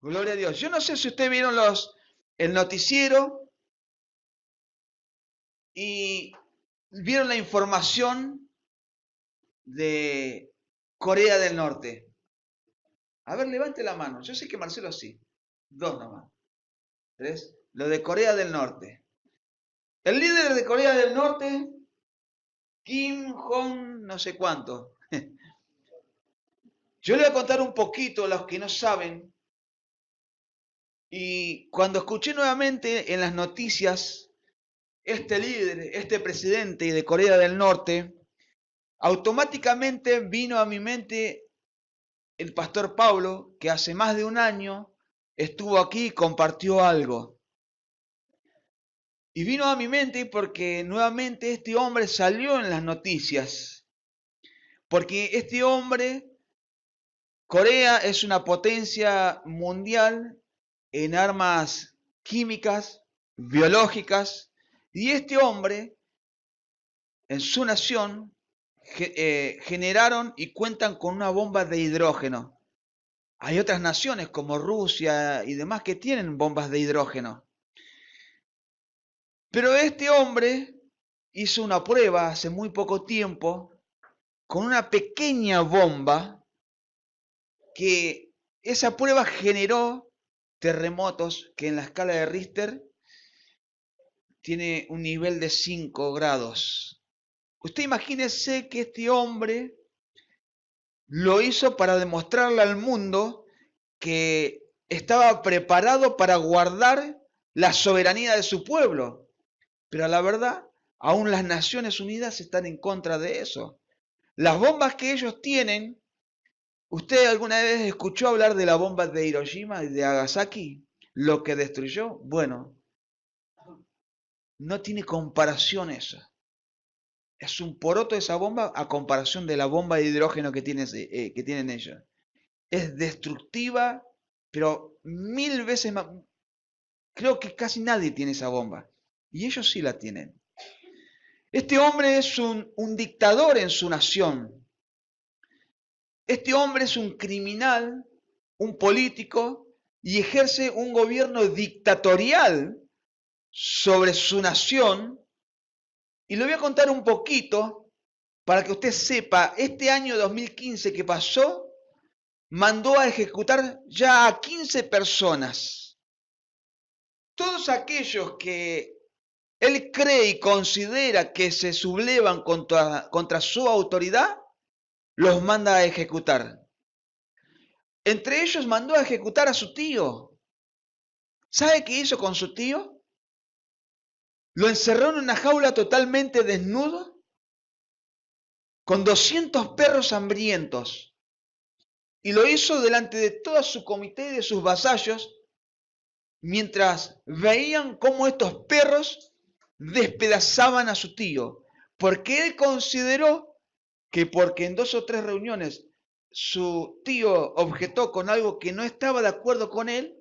Gloria a Dios. Yo no sé si ustedes vieron el noticiero y vieron la información de Corea del Norte. A ver, levante la mano. Yo sé que Marcelo sí. Dos nomás. Tres. Lo de Corea del Norte. El líder de Corea del Norte, Kim Jong no sé cuánto. Yo le voy a contar un poquito a los que no saben. Y cuando escuché nuevamente en las noticias este líder, este presidente de Corea del Norte, automáticamente vino a mi mente el pastor Pablo, que hace más de un año estuvo aquí y compartió algo. Y vino a mi mente porque nuevamente este hombre salió en las noticias. Porque este hombre, Corea es una potencia mundial en armas químicas, biológicas, y este hombre en su nación generaron y cuentan con una bomba de hidrógeno. Hay otras naciones como Rusia y demás que tienen bombas de hidrógeno. Pero este hombre hizo una prueba hace muy poco tiempo con una pequeña bomba que esa prueba generó terremotos que en la escala de Richter tiene un nivel de 5 grados. Usted imagínese que este hombre lo hizo para demostrarle al mundo que estaba preparado para guardar la soberanía de su pueblo. Pero a la verdad, aún las Naciones Unidas están en contra de eso. Las bombas que ellos tienen, ¿usted alguna vez escuchó hablar de la bomba de Hiroshima y de Nagasaki? Lo que destruyó, bueno, no tiene comparación eso. Es un poroto esa bomba a comparación de la bomba de hidrógeno que tienen ellos. Es destructiva, pero 1000 veces más. Creo que casi nadie tiene esa bomba. Y ellos sí la tienen. Este hombre es un dictador en su nación. Este hombre es un criminal, un político, y ejerce un gobierno dictatorial sobre su nación. Y le voy a contar un poquito para que usted sepa, este año 2015 que pasó, mandó a ejecutar ya a 15 personas. Todos aquellos que él cree y considera que se sublevan contra su autoridad, los manda a ejecutar. Entre ellos mandó a ejecutar a su tío. ¿Sabe qué hizo con su tío? Lo encerró en una jaula totalmente desnudo, con 200 perros hambrientos. Y lo hizo delante de toda su comité y de sus vasallos, mientras veían cómo estos perros despedazaban a su tío, porque él consideró que porque en 2 o 3 reuniones su tío objetó con algo que no estaba de acuerdo con él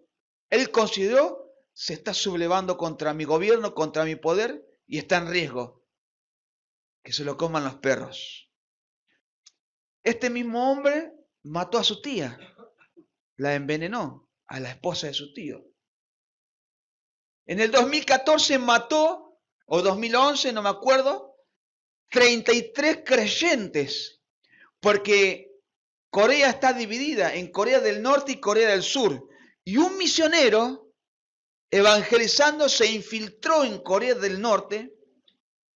consideró, se está sublevando contra mi gobierno, contra mi poder, y está en riesgo que se lo coman los perros. Este mismo hombre mató a su tía, la envenenó, a la esposa de su tío. En el 2014 mató, o 2011, no me acuerdo, 33 creyentes, porque Corea está dividida en Corea del Norte y Corea del Sur. Y un misionero evangelizando se infiltró en Corea del Norte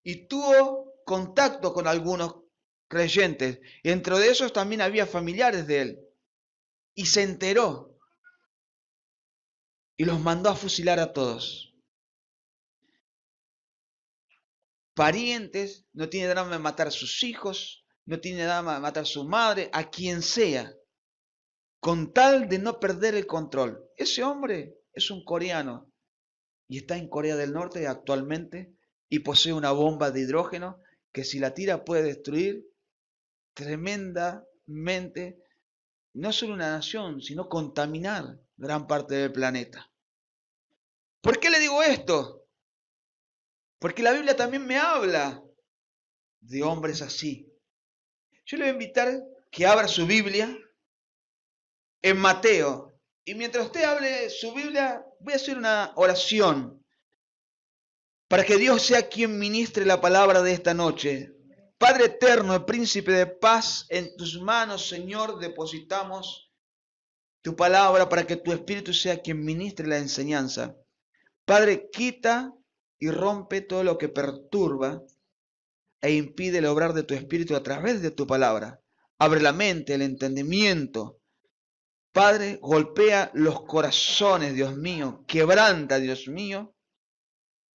y tuvo contacto con algunos creyentes. Y dentro de esos también había familiares de él. Y se enteró. Y los mandó a fusilar a todos. Parientes, no tiene drama de matar a sus hijos, no tiene drama de matar a su madre, a quien sea, con tal de no perder el control. Ese hombre es un coreano y está en Corea del Norte actualmente y posee una bomba de hidrógeno que si la tira puede destruir tremendamente no solo una nación, sino contaminar gran parte del planeta. ¿Por qué le digo esto? Porque la Biblia también me habla de hombres así. Yo le voy a invitar que abra su Biblia en Mateo, Y mientras usted hable su Biblia, voy a hacer una oración para que Dios sea quien ministre la palabra de esta noche. Padre eterno, el príncipe de paz, en tus manos, Señor, depositamos tu palabra para que tu Espíritu sea quien ministre la enseñanza. Padre, quita y rompe todo lo que perturba e impide el obrar de tu Espíritu a través de tu palabra. Abre la mente, el entendimiento. Padre, golpea los corazones, Dios mío. Quebranta, Dios mío.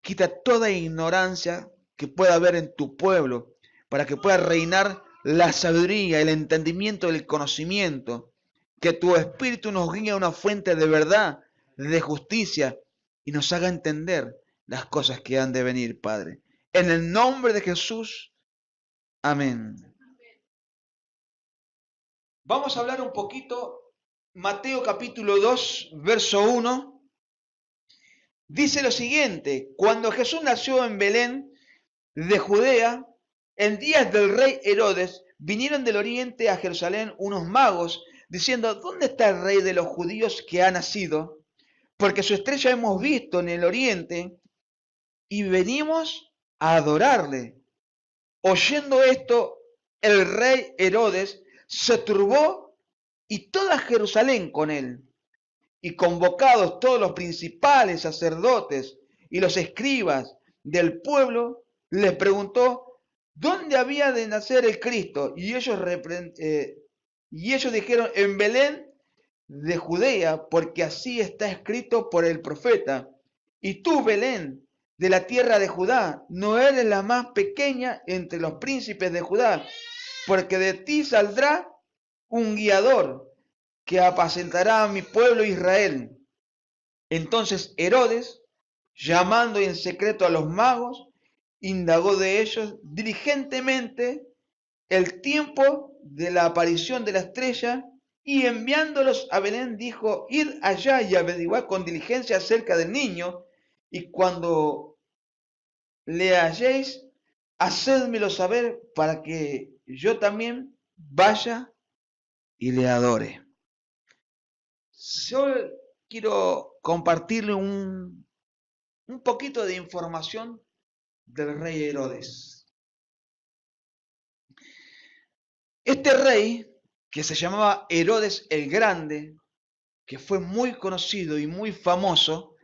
Quita toda ignorancia que pueda haber en tu pueblo, para que pueda reinar la sabiduría, el entendimiento, el conocimiento. Que tu Espíritu nos guíe a una fuente de verdad, de justicia, y nos haga entender las cosas que han de venir, Padre. En el nombre de Jesús, amén. Vamos a hablar un poquito, Mateo capítulo 2, verso 1. Dice lo siguiente: cuando Jesús nació en Belén de Judea, en días del rey Herodes, vinieron del oriente a Jerusalén unos magos, diciendo: ¿dónde está el rey de los judíos que ha nacido? Porque su estrella hemos visto en el oriente y venimos a adorarle. Oyendo esto, el rey Herodes se turbó y toda Jerusalén con él. Y convocados todos los principales sacerdotes y los escribas del pueblo, les preguntó dónde había de nacer el Cristo. Y ellos dijeron: en Belén de Judea, porque así está escrito por el profeta. Y tú, Belén, de la tierra de Judá, no eres la más pequeña entre los príncipes de Judá, porque de ti saldrá un guiador que apacentará a mi pueblo Israel. Entonces Herodes, llamando en secreto a los magos, indagó de ellos diligentemente el tiempo de la aparición de la estrella, y enviándolos a Belén dijo: id allá y averiguad con diligencia acerca del niño, y cuando le halléis, hacédmelo saber para que yo también vaya y le adore. Yo quiero compartirle un poquito de información del rey Herodes. Este rey, que se llamaba Herodes el Grande, que fue muy conocido y muy famoso,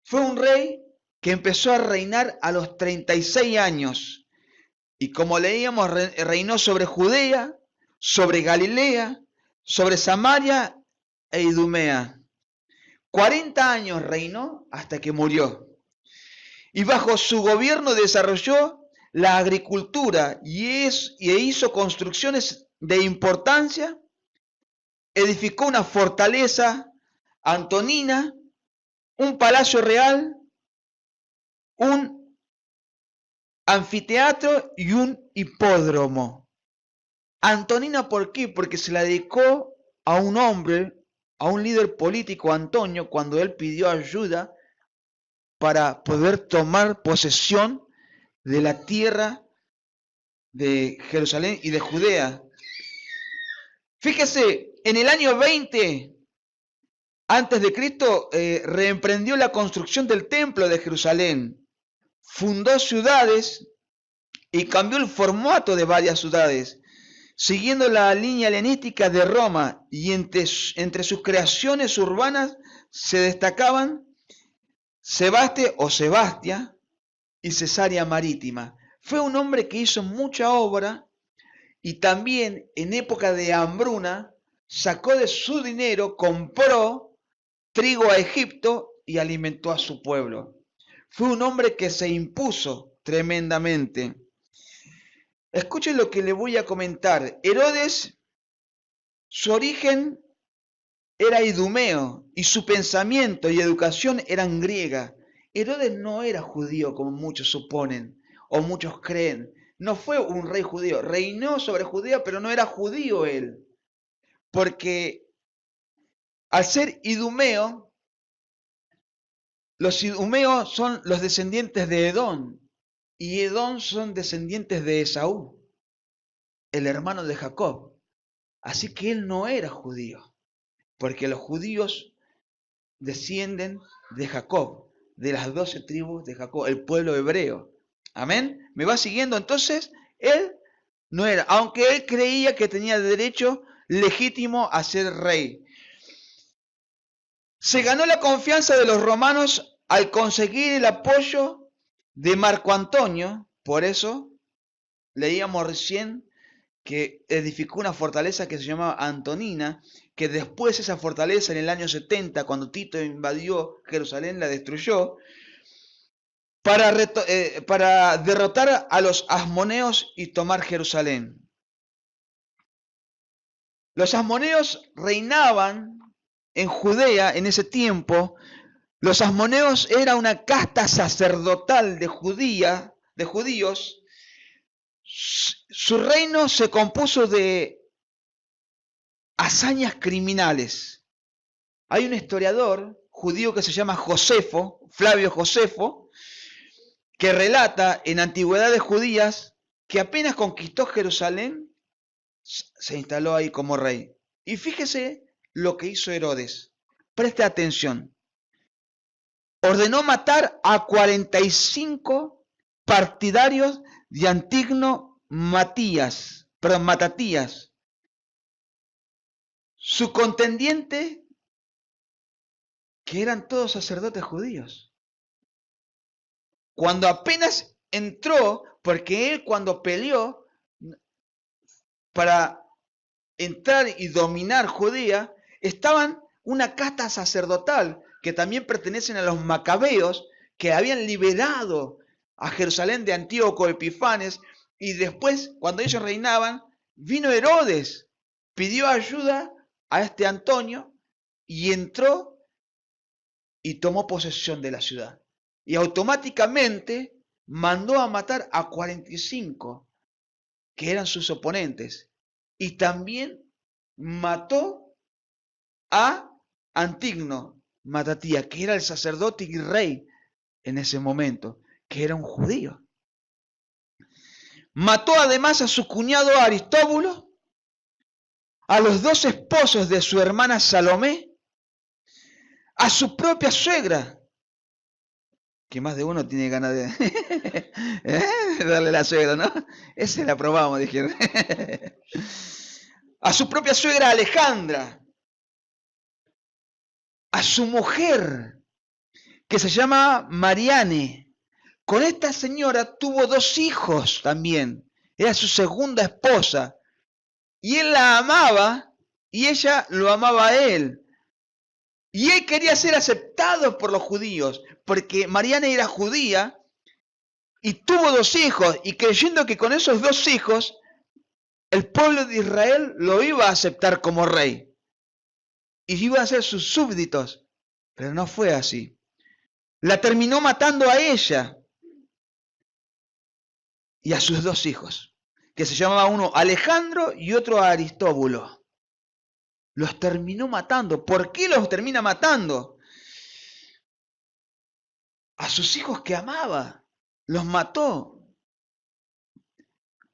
fue un rey que empezó a reinar a los 36 años. Y como leíamos, reinó sobre Judea, sobre Galilea, sobre Samaria e Idumea. 40 años reinó hasta que murió. Y bajo su gobierno desarrolló la agricultura y hizo construcciones de importancia, edificó una fortaleza antonina, un palacio real, un anfiteatro y un hipódromo. Antonina, ¿por qué? Porque se la dedicó a un hombre, a un líder político, Antonio, cuando él pidió ayuda para poder tomar posesión de la tierra de Jerusalén y de Judea. Fíjese, en el año 20 antes de Cristo reemprendió la construcción del templo de Jerusalén, fundó ciudades y cambió el formato de varias ciudades, siguiendo la línea helenística de Roma, y entre sus creaciones urbanas se destacaban Sebaste o Sebastia y Cesarea Marítima. Fue un hombre que hizo mucha obra y también en época de hambruna sacó de su dinero, compró trigo a Egipto y alimentó a su pueblo. Fue un hombre que se impuso tremendamente. Escuchen lo que le voy a comentar. Herodes, su origen era idumeo y su pensamiento y educación eran griega. Herodes no era judío como muchos suponen o muchos creen. No fue un rey judío. Reinó sobre Judea, pero no era judío él. Porque al ser idumeo, los idumeos son los descendientes de Edom. Y Edom son descendientes de Esaú, el hermano de Jacob. Así que él no era judío. porque los judíos descienden de Jacob, de las 12 tribus de Jacob, el pueblo hebreo. Amén. ¿Me va siguiendo? Entonces, él no era, aunque él creía que tenía derecho legítimo a ser rey. Se ganó la confianza de los romanos al conseguir el apoyo de Marco Antonio. Por eso leíamos recién que edificó una fortaleza que se llamaba Antonina, que después esa fortaleza en el año 70, cuando Tito invadió Jerusalén, la destruyó, para derrotar a los asmoneos y tomar Jerusalén. Los asmoneos reinaban en Judea en ese tiempo. Los asmoneos era una casta sacerdotal de judíos. Su reino se compuso de hazañas criminales. Hay un historiador judío que se llama Josefo, Flavio Josefo, que relata en Antigüedades Judías que apenas conquistó Jerusalén, se instaló ahí como rey. Y fíjese lo que hizo Herodes. Preste atención. Ordenó matar a 45 partidarios de Antigno Matatías. Su contendiente, que eran todos sacerdotes judíos. Cuando apenas entró, porque él cuando peleó para entrar y dominar Judea, estaban una casta sacerdotal que también pertenecen a los macabeos, que habían liberado a Jerusalén de Antíoco Epifanes, y después, cuando ellos reinaban, vino Herodes, pidió ayuda a este Antonio, y entró y tomó posesión de la ciudad. Y automáticamente mandó a matar a 45, que eran sus oponentes. Y también mató a Antigno Matatías, que era el sacerdote y rey en ese momento, que era un judío. Mató además a su cuñado Aristóbulo, a los 2 esposos de su hermana Salomé, a su propia suegra, que más de uno tiene ganas de darle la suegra, ¿no? Ese la probamos, dijeron. A su propia suegra Alejandra, a su mujer, que se llama Mariane. Con esta señora tuvo 2 hijos también. Era su segunda esposa. Y él la amaba y ella lo amaba a él. Y él quería ser aceptado por los judíos, porque Mariana era judía y tuvo 2 hijos, y creyendo que con esos 2 hijos el pueblo de Israel lo iba a aceptar como rey y iba a ser sus súbditos, pero no fue así. La terminó matando a ella y a sus 2 hijos, que se llamaba uno Alejandro y otro Aristóbulo. Los terminó matando. ¿Por qué los termina matando? A sus hijos que amaba, los mató.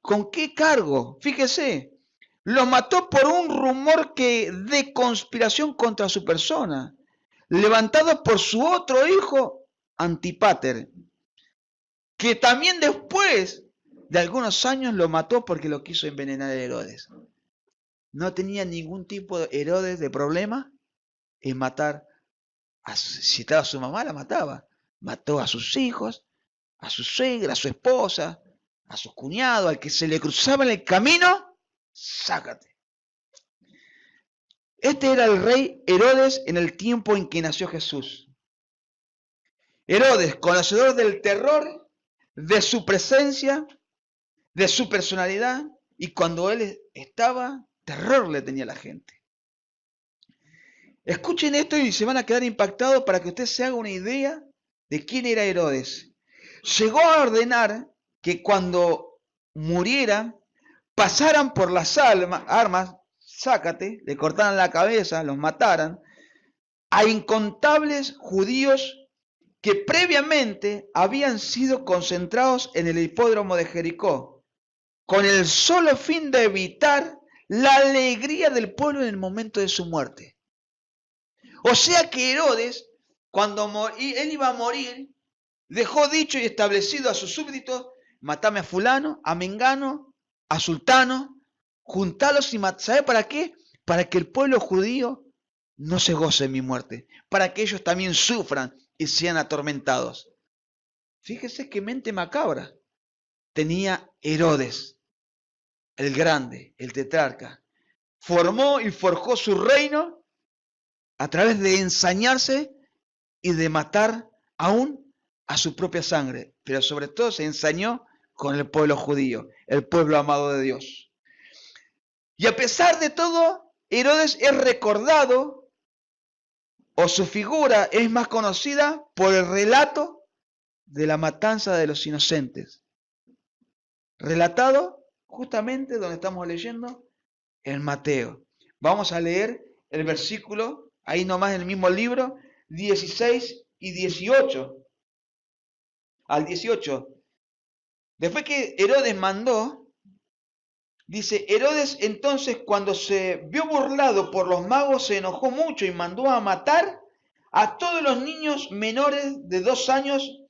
¿Con qué cargo? Fíjese, los mató por un rumor de conspiración contra su persona, levantado por su otro hijo, Antípater, que también después de algunos años lo mató porque lo quiso envenenar a Herodes. No tenía ningún tipo de Herodes de problema en matar. Si estaba su mamá, la mataba. Mató a sus hijos, a su suegra, a su esposa, a sus cuñados, al que se le cruzaba en el camino, sácate. Este era el rey Herodes en el tiempo en que nació Jesús. Herodes, conocedor del terror, de su presencia, de su personalidad, y cuando él estaba, terror le tenía a la gente. Escuchen esto y se van a quedar impactados para que usted se haga una idea de quién era Herodes. Llegó a ordenar que cuando muriera, pasaran por las armas, sácate, le cortaran la cabeza, los mataran, a incontables judíos que previamente habían sido concentrados en el hipódromo de Jericó, con el solo fin de evitar la alegría del pueblo en el momento de su muerte. O sea que Herodes, cuando él iba a morir, dejó dicho y establecido a sus súbditos: matame a fulano, a mengano, a sultano, juntalos y ¿sabe para qué? Para que el pueblo judío no se goce de mi muerte, para que ellos también sufran y sean atormentados. Fíjese qué mente macabra tenía Herodes, el grande, el tetrarca. Formó y forjó su reino a través de ensañarse y de matar aún a su propia sangre, pero sobre todo se ensañó con el pueblo judío, el pueblo amado de Dios. Y a pesar de todo, Herodes es recordado, o su figura es más conocida por el relato de la matanza de los inocentes, relatado justamente donde estamos leyendo en Mateo. Vamos a leer el versículo, ahí nomás en el mismo libro, 16 y 18. Al 18. Después que Herodes mandó, dice: Herodes entonces, cuando se vio burlado por los magos, se enojó mucho y mandó a matar a todos los niños menores de 2 años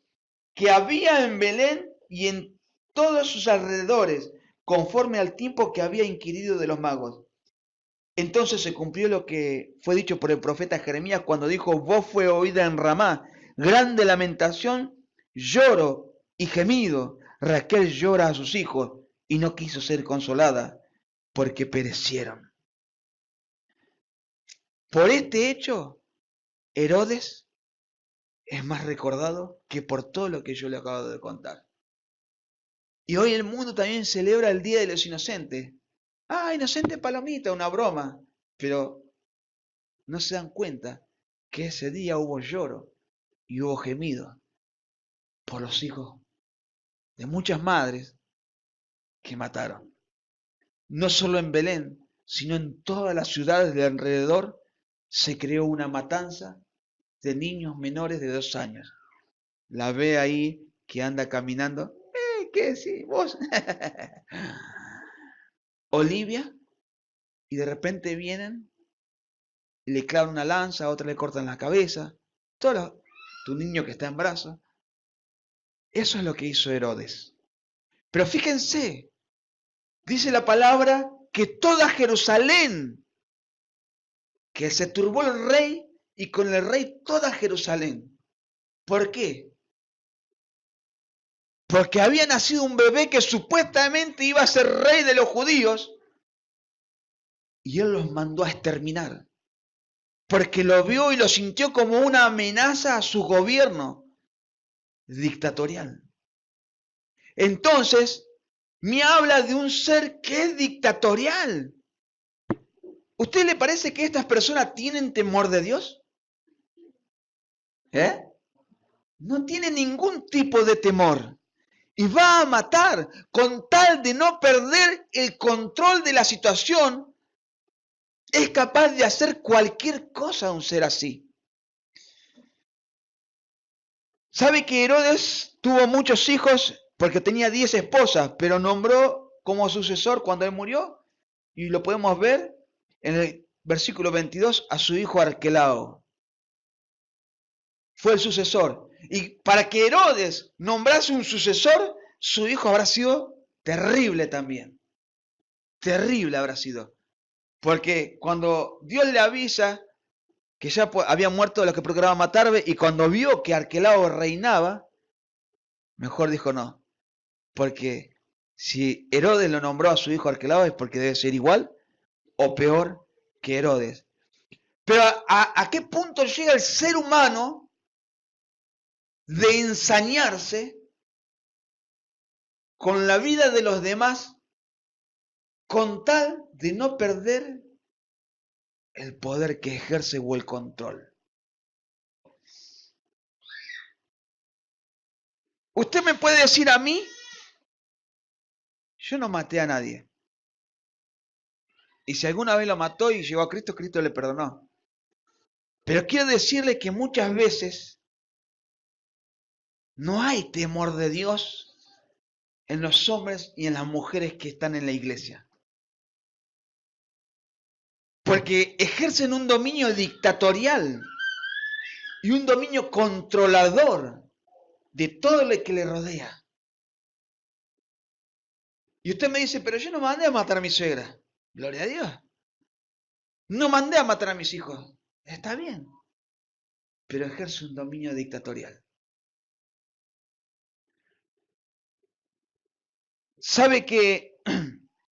que había en Belén y en todos sus alrededores, conforme al tiempo que había inquirido de los magos. Entonces se cumplió lo que fue dicho por el profeta Jeremías cuando dijo: voz fue oída en Ramá, grande lamentación, lloro y gemido. Raquel llora a sus hijos y no quiso ser consolada porque perecieron. Por este hecho, Herodes es más recordado que por todo lo que yo le acabo de contar. Y hoy el mundo también celebra el Día de los Inocentes. Ah, inocente palomita, una broma. Pero no se dan cuenta que ese día hubo lloro y hubo gemido por los hijos de muchas madres que mataron. No solo en Belén, sino en todas las ciudades de alrededor se creó una matanza de niños menores de 2 años. La ve ahí que anda caminando. ¿Qué decís vos? Olivia, y de repente vienen y le clavan una lanza, a otra le cortan la cabeza. Tu niño que está en brazos. Eso es lo que hizo Herodes. Pero fíjense, dice la palabra que toda Jerusalén, que se turbó el rey y con el rey toda Jerusalén. ¿Por qué? Porque había nacido un bebé que supuestamente iba a ser rey de los judíos y él los mandó a exterminar. Porque lo vio y lo sintió como una amenaza a su gobierno dictatorial. Entonces, me habla de un ser que es dictatorial. ¿Usted le parece que estas personas tienen temor de Dios? No tienen ningún tipo de temor. Y va a matar con tal de no perder el control de la situación. Es capaz de hacer cualquier cosa a un ser así. ¿Sabe que Herodes tuvo muchos hijos porque tenía 10 esposas, pero nombró como sucesor cuando él murió? Y lo podemos ver en el versículo 22 a su hijo Arquelao. Fue el sucesor. Y para que Herodes nombrase un sucesor, su hijo habrá sido terrible también. Terrible habrá sido. Porque cuando Dios le avisa que ya había muerto los que procuraban matarme, y cuando vio que Arquelao reinaba, mejor dijo no. Porque si Herodes lo nombró a su hijo Arquelao es porque debe ser igual o peor que Herodes. Pero ¿a qué punto llega el ser humano de ensañarse con la vida de los demás con tal de no perder el poder que ejerce o el control? Usted me puede decir a mí: yo no maté a nadie. Y si alguna vez lo mató y llegó a Cristo, Cristo le perdonó. Pero quiero decirle que muchas veces no hay temor de Dios en los hombres y en las mujeres que están en la iglesia. Porque ejercen un dominio dictatorial y un dominio controlador de todo lo que le rodea. Y usted me dice, pero yo no mandé a matar a mi suegra. Gloria a Dios. No mandé a matar a mis hijos. Está bien. Pero ejerce un dominio dictatorial. ¿Sabe que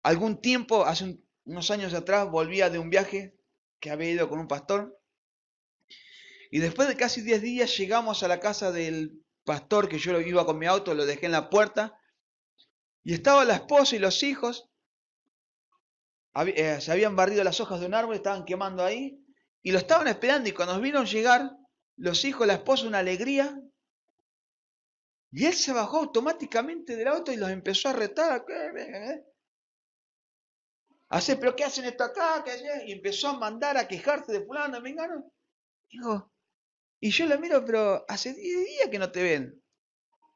algún tiempo, hace unos años atrás, volvía de un viaje que había ido con un pastor? Y después de casi 10 días llegamos a la casa del pastor, que yo iba con mi auto, lo dejé en la puerta. Y estaba la esposa y los hijos. Se habían barrido las hojas de un árbol, estaban quemando ahí. Y lo estaban esperando. Y cuando nos vieron llegar, los hijos, la esposa, una alegría. Y él se bajó automáticamente del auto y los empezó a retar. Hace, pero ¿qué hacen esto acá? Y empezó a mandar a quejarse de fulano, de mengano. Digo, y yo la miro, pero hace 10 días que no te ven.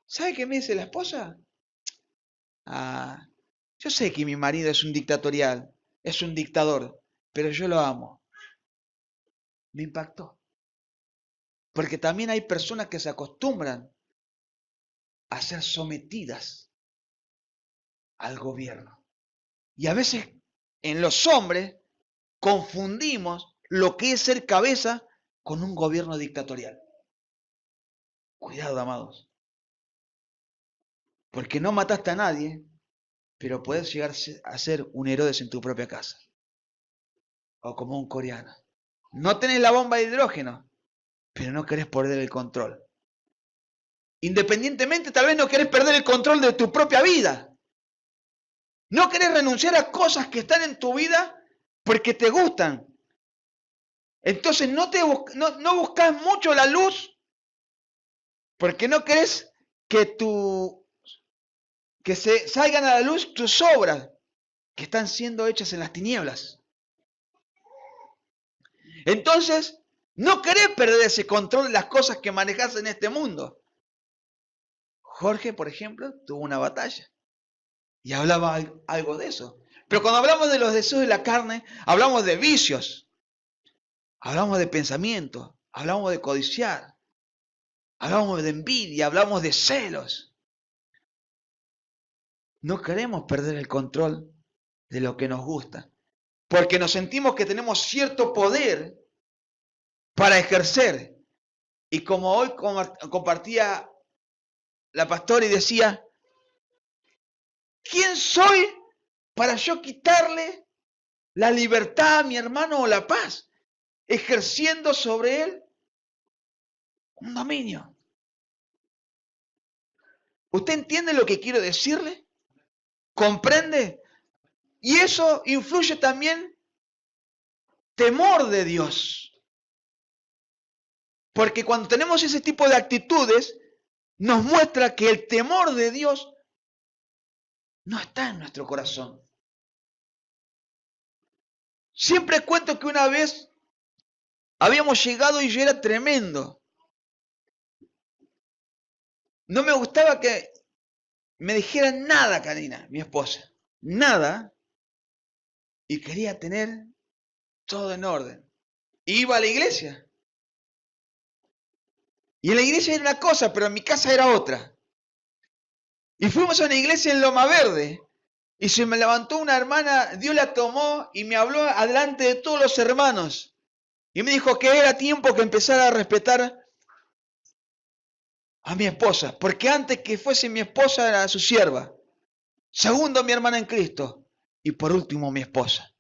¿Sabe qué me dice la esposa? Ah, yo sé que mi marido es un dictatorial, es un dictador, pero yo lo amo. Me impactó. Porque también hay personas que se acostumbran a ser sometidas al gobierno. Y a veces en los hombres confundimos lo que es ser cabeza con un gobierno dictatorial. Cuidado, amados. Porque no mataste a nadie, pero puedes llegar a ser un Herodes en tu propia casa. O como un coreano. No tenés la bomba de hidrógeno, pero no querés perder el control. Independientemente, tal vez no querés perder el control de tu propia vida. No querés renunciar a cosas que están en tu vida porque te gustan. Entonces no buscas mucho la luz porque no querés que se salgan a la luz tus obras que están siendo hechas en las tinieblas. Entonces, no querés perder ese control de las cosas que manejas en este mundo. Jorge, por ejemplo, tuvo una batalla y hablaba algo de eso. Pero cuando hablamos de los deseos de la carne, hablamos de vicios, hablamos de pensamiento, hablamos de codiciar, hablamos de envidia, hablamos de celos. No queremos perder el control de lo que nos gusta, porque nos sentimos que tenemos cierto poder para ejercer. Y como hoy compartía la pastora y decía, ¿quién soy para yo quitarle la libertad a mi hermano o la paz? Ejerciendo sobre él un dominio. ¿Usted entiende lo que quiero decirle? ¿Comprende? Y eso influye también temor de Dios. Porque cuando tenemos ese tipo de actitudes, nos muestra que el temor de Dios no está en nuestro corazón. Siempre cuento que una vez habíamos llegado y yo era tremendo. No me gustaba que me dijeran nada, Karina, mi esposa. Nada. Y quería tener todo en orden. Iba a la iglesia. Y en la iglesia era una cosa, pero en mi casa era otra. Y fuimos a una iglesia en Loma Verde. Y se me levantó una hermana, Dios la tomó y me habló adelante de todos los hermanos. Y me dijo que era tiempo que empezara a respetar a mi esposa. Porque antes que fuese mi esposa era su sierva. Segundo, mi hermana en Cristo. Y por último, mi esposa.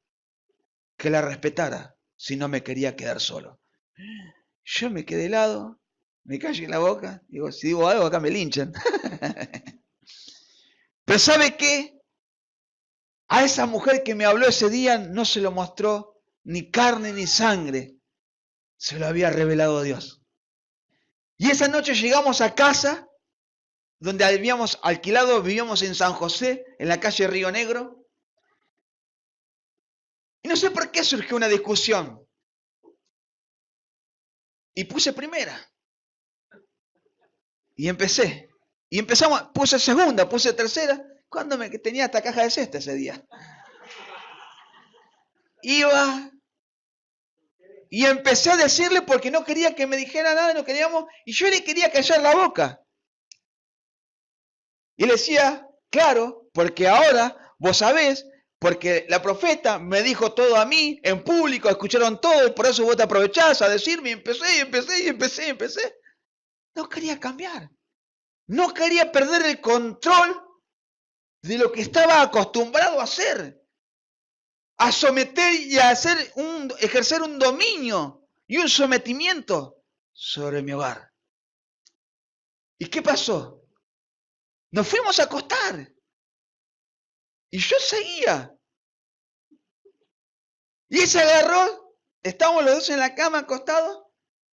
Que la respetara si no me quería quedar solo. Yo me quedé helado, me callé la boca. Digo, si digo algo acá me linchan. Pero ¿sabe qué? A esa mujer que me habló ese día no se lo mostró ni carne ni sangre. Se lo había revelado Dios. Y esa noche llegamos a casa donde habíamos alquilado, vivíamos en San José, en la calle Río Negro. Y no sé por qué surgió una discusión. Y puse primera. Y empecé. Y empezamos, puse segunda, puse tercera. Cuando tenía esta caja de cesta ese día. Iba Y empecé a decirle porque no quería que me dijera nada, no queríamos, y yo le quería callar la boca. Y le decía, claro, porque ahora vos sabés, porque la profeta me dijo todo a mí, en público, escucharon todo, y por eso vos te aprovechás a decirme, y empecé. No quería cambiar. No quería perder el control de lo que estaba acostumbrado a hacer. A someter y a ejercer un dominio y un sometimiento sobre mi hogar. ¿Y qué pasó? Nos fuimos a acostar. Y yo seguía. Y él se agarró, estábamos los dos en la cama acostados,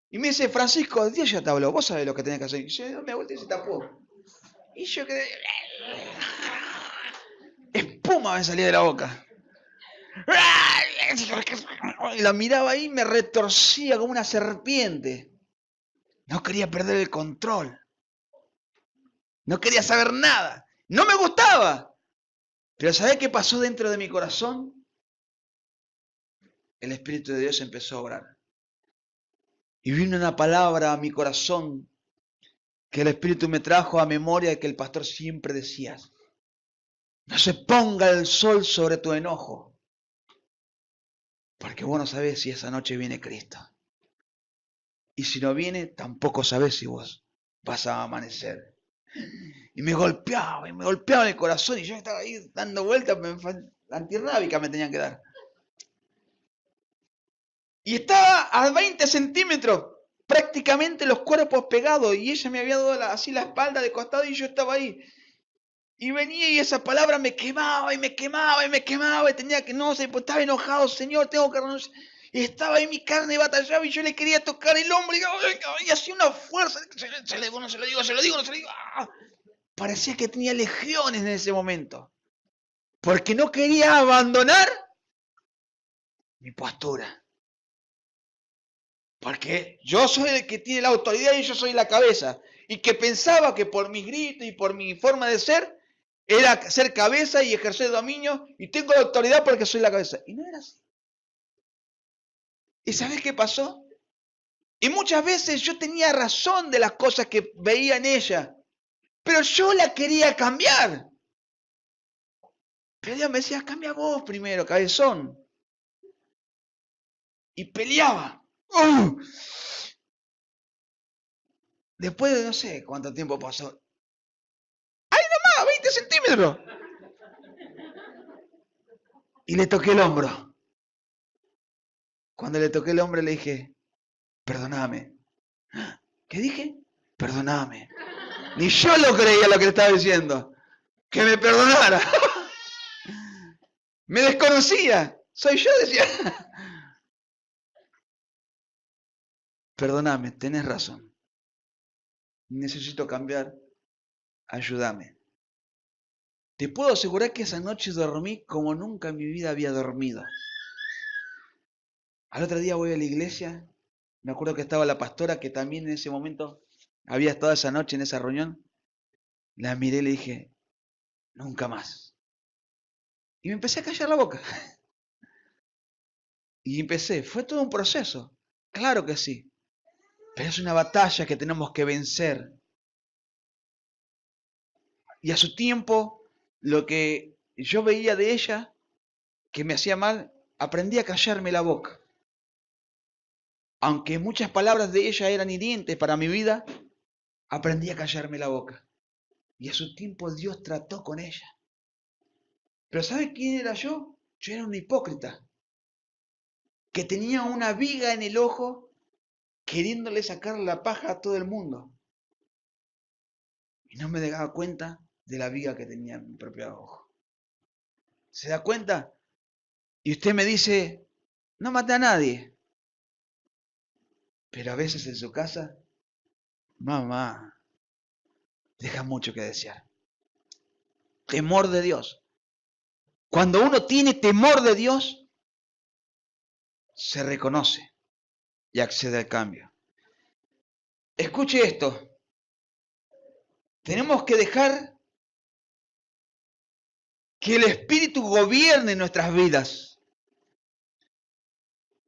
y me dice, Francisco, Dios ya te habló, vos sabés lo que tenés que hacer. Y yo me volteé y se tapó. Y yo quedé... Espuma me salía de la boca. Y la miraba ahí y me retorcía como una serpiente. No quería perder el control. No quería saber nada. No me gustaba. Pero ¿sabés qué pasó dentro de mi corazón? El Espíritu de Dios empezó a obrar. Y vino una palabra a mi corazón que el Espíritu me trajo a memoria de que el pastor siempre decía: no se ponga el sol sobre tu enojo, porque vos no sabés si esa noche viene Cristo. Y si no viene, tampoco sabés si vos vas a amanecer. Y me golpeaba el corazón, y yo estaba ahí dando vueltas, antirrábica me tenían que dar. Y estaba a 20 centímetros, prácticamente los cuerpos pegados, y ella me había dado así la espalda de costado y yo estaba ahí. Y venía y esa palabra me quemaba, y tenía que, no sé, pues estaba enojado, Señor, tengo que renunciar. Y estaba ahí mi carne batallaba y yo le quería tocar el hombro y hacía una fuerza. Se lo digo. ¡Ah! Parecía que tenía legiones en ese momento. Porque no quería abandonar mi postura. Porque yo soy el que tiene la autoridad y yo soy la cabeza. Y que pensaba que por mis gritos y por mi forma de ser, era ser cabeza y ejercer dominio, y tengo la autoridad porque soy la cabeza. Y no era así. ¿Y sabes qué pasó? Y muchas veces yo tenía razón de las cosas que veía en ella, pero yo la quería cambiar. Pero ella me decía, cambia vos primero, cabezón. Y peleaba. Después de no sé cuánto tiempo pasó. ¡Ay, nomás! 20 centímetros. Y le toqué el hombro. Cuando le toqué el hombro le dije, perdóname. ¿Qué dije? Perdóname. Ni yo lo creía lo que le estaba diciendo. Que me perdonara. Me desconocía. Soy yo, decía. Perdóname, tenés razón. Necesito cambiar. Ayúdame. Te puedo asegurar que esa noche dormí como nunca en mi vida había dormido. Al otro día voy a la iglesia. Me acuerdo que estaba la pastora que también en ese momento había estado esa noche en esa reunión. La miré y le dije, nunca más. Y me empecé a callar la boca. Y empecé. Fue todo un proceso. Claro que sí. Pero es una batalla que tenemos que vencer. Y a su tiempo, lo que yo veía de ella, que me hacía mal, aprendí a callarme la boca. Aunque muchas palabras de ella eran hirientes para mi vida, aprendí a callarme la boca. Y a su tiempo Dios trató con ella. Pero ¿sabe quién era yo? Yo era un hipócrita. Que tenía una viga en el ojo queriéndole sacar la paja a todo el mundo. Y no me daba cuenta de la viga que tenía en mi propio ojo. ¿Se da cuenta? Y usted me dice, no maté a nadie. Pero a veces en su casa, mamá, deja mucho que desear. Temor de Dios. Cuando uno tiene temor de Dios, se reconoce y accede al cambio. Escuche esto. Tenemos que dejar que el Espíritu gobierne nuestras vidas.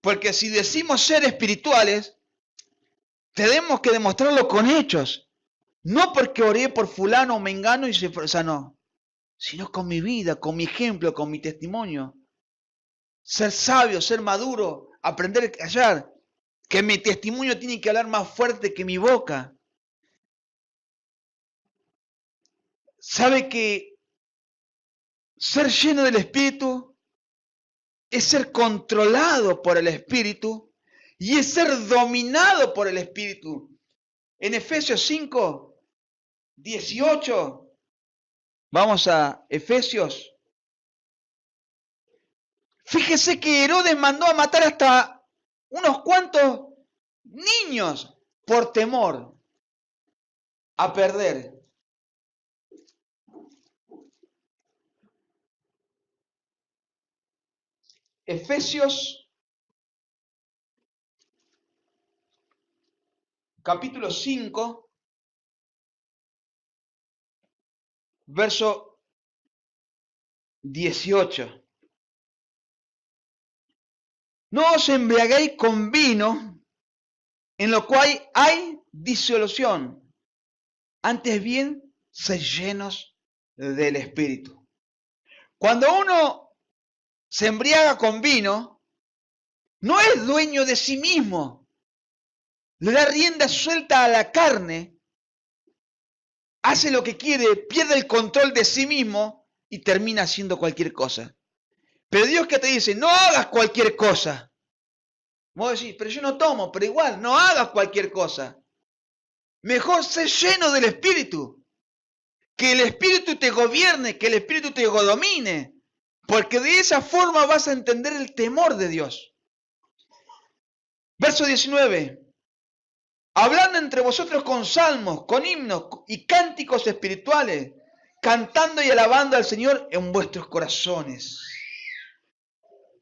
Porque si decimos ser espirituales, tenemos que demostrarlo con hechos. No porque oré por fulano o mengano y se sanó, sino con mi vida, con mi ejemplo, con mi testimonio. Ser sabio, ser maduro, aprender a callar. Que mi testimonio tiene que hablar más fuerte que mi boca. ¿Sabe que ser lleno del Espíritu es ser controlado por el Espíritu y es ser dominado por el Espíritu? En Efesios 5, 18, vamos a Efesios. Fíjese que Herodes mandó a matar hasta unos cuantos niños por temor a perder. Efesios capítulo 5, verso 18. No os embriaguéis con vino, en lo cual hay disolución. Antes bien, sed llenos del Espíritu. Cuando uno se embriaga con vino, no es dueño de sí mismo. Le da rienda suelta a la carne, hace lo que quiere, pierde el control de sí mismo y termina haciendo cualquier cosa. Pero Dios que te dice, no hagas cualquier cosa. Vos decís, pero yo no tomo, pero igual, no hagas cualquier cosa. Mejor sé lleno del Espíritu. Que el Espíritu te gobierne, que el Espíritu te domine. Porque de esa forma vas a entender el temor de Dios. Verso 19. Hablando entre vosotros con salmos, con himnos y cánticos espirituales, cantando y alabando al Señor en vuestros corazones.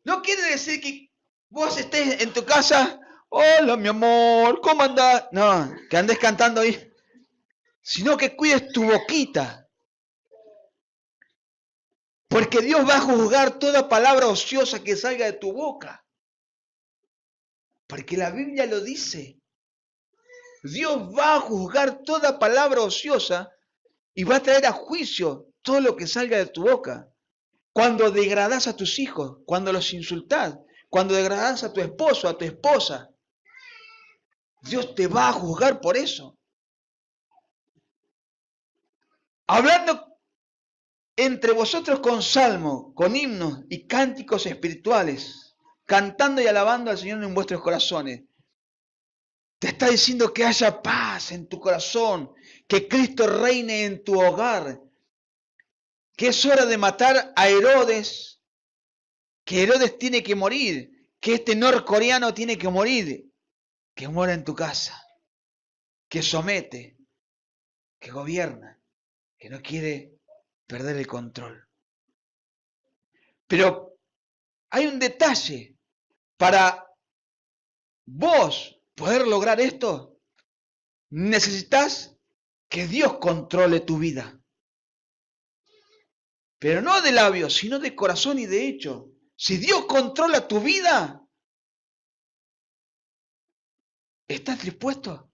No quiere decir que vos estés en tu casa, hola mi amor, ¿cómo andás? No, que andes cantando ahí. Sino que cuides tu boquita. Porque Dios va a juzgar toda palabra ociosa que salga de tu boca. Porque la Biblia lo dice. Dios va a juzgar toda palabra ociosa y va a traer a juicio todo lo que salga de tu boca. Cuando degradás a tus hijos, cuando los insultás, cuando degradás a tu esposo, a tu esposa, Dios te va a juzgar por eso. Hablando entre vosotros con salmos, con himnos y cánticos espirituales, cantando y alabando al Señor en vuestros corazones. Te está diciendo que haya paz en tu corazón, que Cristo reine en tu hogar, que es hora de matar a Herodes, que Herodes tiene que morir, que este norcoreano tiene que morir, que muera en tu casa, que somete, que gobierna, que no quiere perder el control. Pero hay un detalle, para vos poder lograr esto, necesitas que Dios controle tu vida. Pero no de labios, sino de corazón y de hecho. Si Dios controla tu vida, ¿estás dispuesto?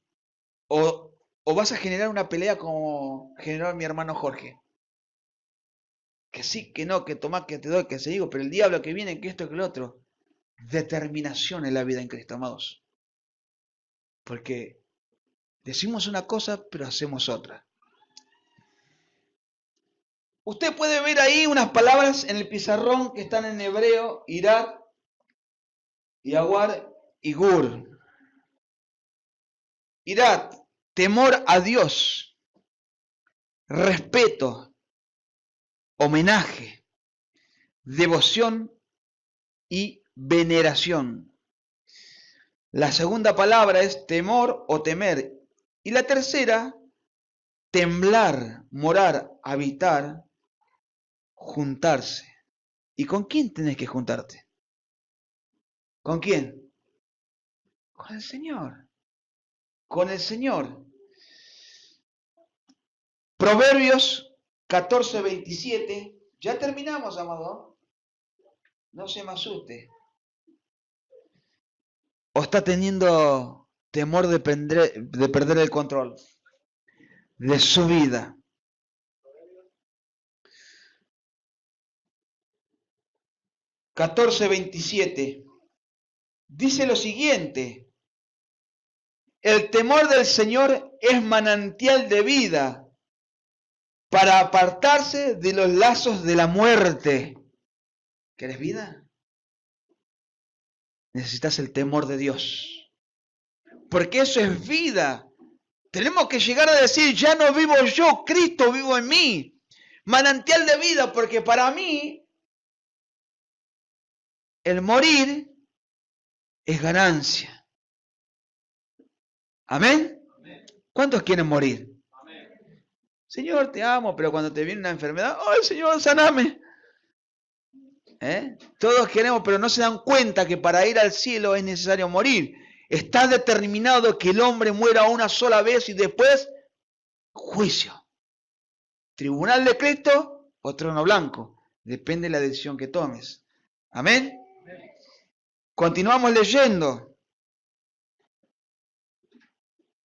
¿O vas a generar una pelea como generó mi hermano Jorge? Que sí, que no, que tomá, que te doy, que se digo, pero el diablo que viene, que esto, que lo otro. Determinación en la vida en Cristo, amados. Porque decimos una cosa, pero hacemos otra. Usted puede ver ahí unas palabras en el pizarrón que están en hebreo, irat, yaguar y gur. Irat, temor a Dios, respeto, homenaje, devoción y veneración. La segunda palabra es temor o temer. Y la tercera, temblar, morar, habitar, juntarse. ¿Y con quién tenés que juntarte? ¿Con quién? Con el Señor. Con el Señor. Proverbios 14:27. Ya terminamos, amado. No se me asuste. ¿O está teniendo temor de perder el control de su vida? (14:27) dice lo siguiente: el temor del Señor es manantial de vida para apartarse de los lazos de la muerte. ¿Querés vida? Necesitas el temor de Dios, porque eso es vida. Tenemos que llegar a decir, ya no vivo yo, Cristo vivo en mí. Manantial de vida, porque para mí el morir es ganancia. ¿Amén? ¿Cuántos quieren morir? Amén. Señor, te amo, pero cuando te viene una enfermedad, ¡ay, Señor, saname! Todos queremos, pero no se dan cuenta que para ir al cielo es necesario morir. Está determinado que el hombre muera una sola vez y después juicio. Tribunal de Cristo o trono blanco. Depende de la decisión que tomes. Amén. Continuamos leyendo.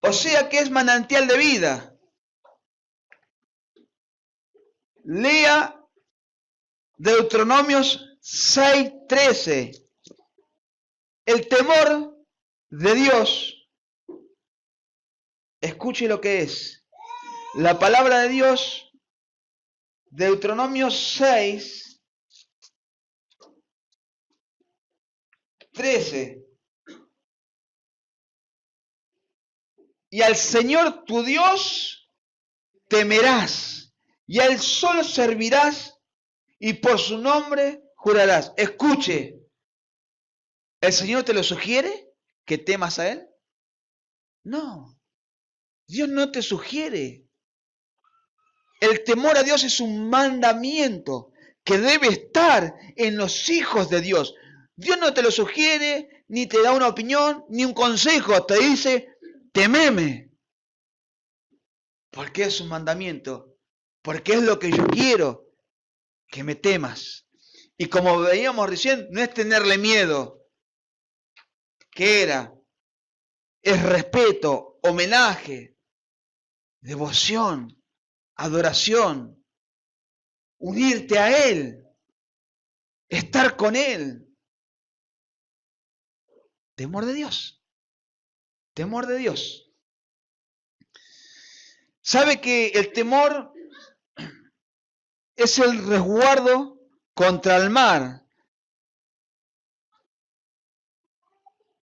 O sea que es manantial de vida. Lea Deuteronomios 6:13. El temor de Dios, escuche lo que es. La palabra de Dios, Deuteronomio 6:13. Y al Señor tu Dios temerás, y al sol servirás, y por su nombre jurarás. Escuche, ¿el Señor te lo sugiere que temas a Él? No, Dios no te sugiere. El temor a Dios es un mandamiento que debe estar en los hijos de Dios. Dios no te lo sugiere, ni te da una opinión, ni un consejo. Te dice, tememe. Porque es un mandamiento. Porque es lo que yo quiero, que me temas. Y como veíamos recién, no es tenerle miedo. ¿Qué era? Es respeto, homenaje, devoción, adoración, unirte a Él, estar con Él. Temor de Dios. Temor de Dios. ¿Sabe que el temor es el resguardo contra el mal?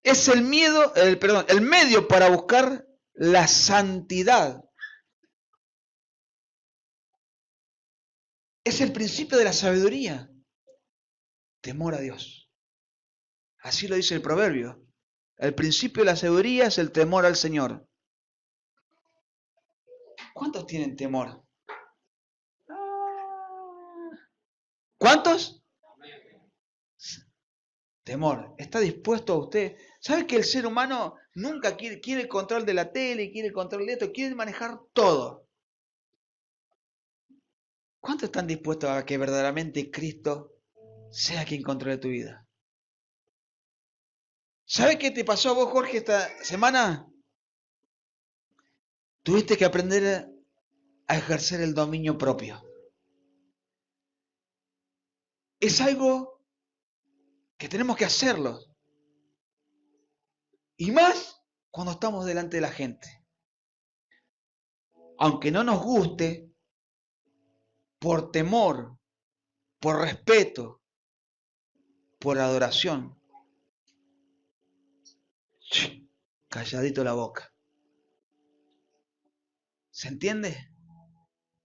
Es el medio para buscar la santidad. Es el principio de la sabiduría. Temor a Dios. Así lo dice el proverbio. El principio de la sabiduría es el temor al Señor. ¿Cuántos tienen temor? ¿Cuántos? Temor. ¿Está dispuesto a usted? ¿Sabe que el ser humano nunca quiere el control de la tele, quiere el control de esto, quiere manejar todo? ¿Cuántos están dispuestos a que verdaderamente Cristo sea quien controle tu vida? ¿Sabe qué te pasó a vos, Jorge, esta semana? Tuviste que aprender a ejercer el dominio propio. Es algo que tenemos que hacerlo. Y más cuando estamos delante de la gente. Aunque no nos guste, por temor, por respeto, por adoración, calladito la boca. ¿Se entiende?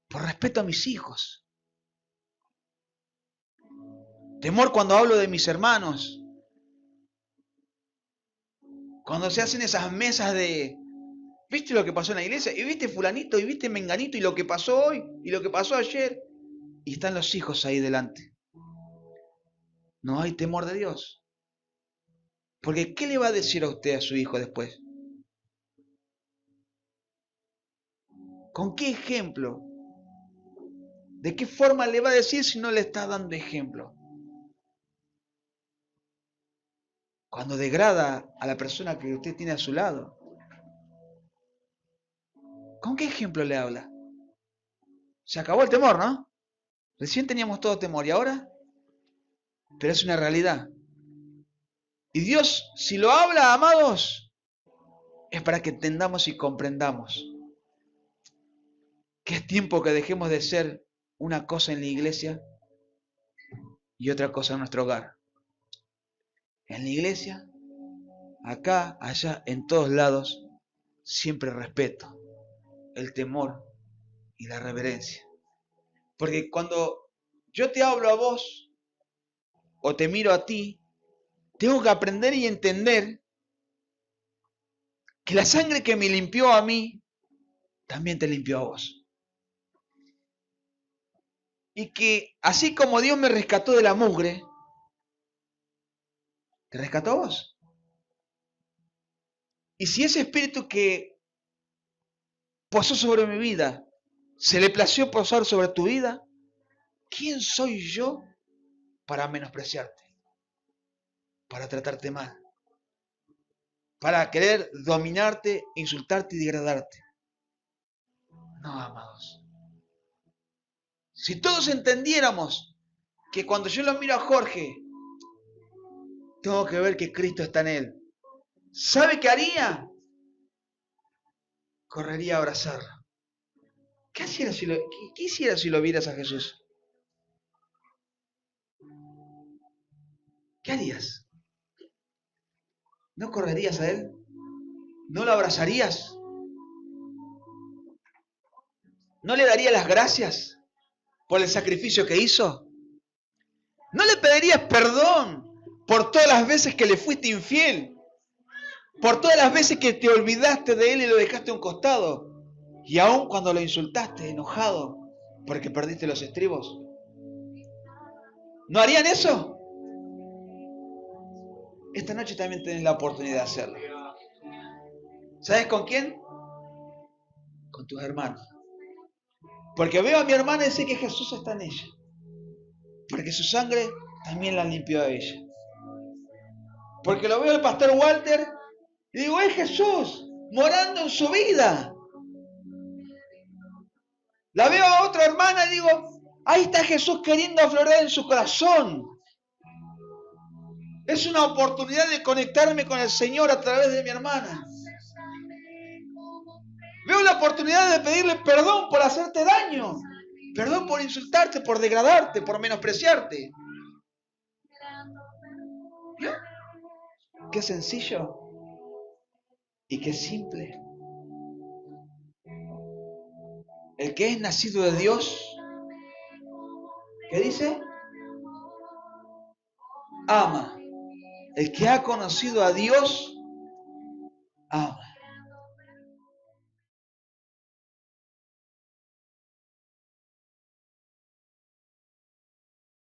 Por respeto a mis hijos. Temor cuando hablo de mis hermanos. Cuando se hacen esas mesas de, ¿viste lo que pasó en la iglesia? Y viste fulanito, y viste menganito, y lo que pasó hoy, y lo que pasó ayer. Y están los hijos ahí delante. No hay temor de Dios. Porque ¿qué le va a decir a usted a su hijo después? ¿Con qué ejemplo? ¿De qué forma le va a decir si no le está dando ejemplo? cuando degrada a la persona que usted tiene a su lado? ¿Con qué ejemplo le habla? Se acabó el temor, ¿no? Recién teníamos todo temor y ahora, pero es una realidad. Y Dios, si lo habla, amados, es para que entendamos y comprendamos que es tiempo que dejemos de ser una cosa en la iglesia y otra cosa en nuestro hogar. En la iglesia, acá, allá, en todos lados, siempre respeto, el temor y la reverencia. Porque cuando yo te hablo a vos o te miro a ti, tengo que aprender y entender que la sangre que me limpió a mí, también te limpió a vos. Y que así como Dios me rescató de la mugre, te rescató a vos. Y si ese espíritu que posó sobre mi vida, se le plació posar sobre tu vida, ¿quién soy yo para menospreciarte? Para tratarte mal, para querer dominarte, insultarte y degradarte. No, amados. Si todos entendiéramos que cuando yo lo miro a Jorge, tengo que ver que Cristo está en él. ¿Sabe qué haría? Correría a abrazarlo. ¿Qué hiciera si lo vieras a Jesús? ¿Qué harías? ¿No correrías a él? ¿No lo abrazarías? ¿No le darías las gracias por el sacrificio que hizo? ¿No le pedirías perdón por todas las veces que le fuiste infiel? Por todas las veces que te olvidaste de él y lo dejaste a un costado. Y aún cuando lo insultaste, enojado, porque perdiste los estribos. ¿No harían eso? Esta noche también tenés la oportunidad de hacerlo. ¿Sabes con quién? Con tus hermanos. Porque veo a mi hermana y sé que Jesús está en ella. Porque su sangre también la limpió a ella. Porque lo veo al pastor Walter y digo, es Jesús morando en su vida. La veo a otra hermana y digo, ahí está Jesús queriendo aflorar en su corazón. Es una oportunidad de conectarme con el Señor a través de mi hermana. Veo la oportunidad de pedirle perdón por hacerte daño. Perdón por insultarte, por degradarte, por menospreciarte. ¿Vio? Qué sencillo y qué simple. El que es nacido de Dios, ¿qué dice? Ama. El que ha conocido a Dios, ama.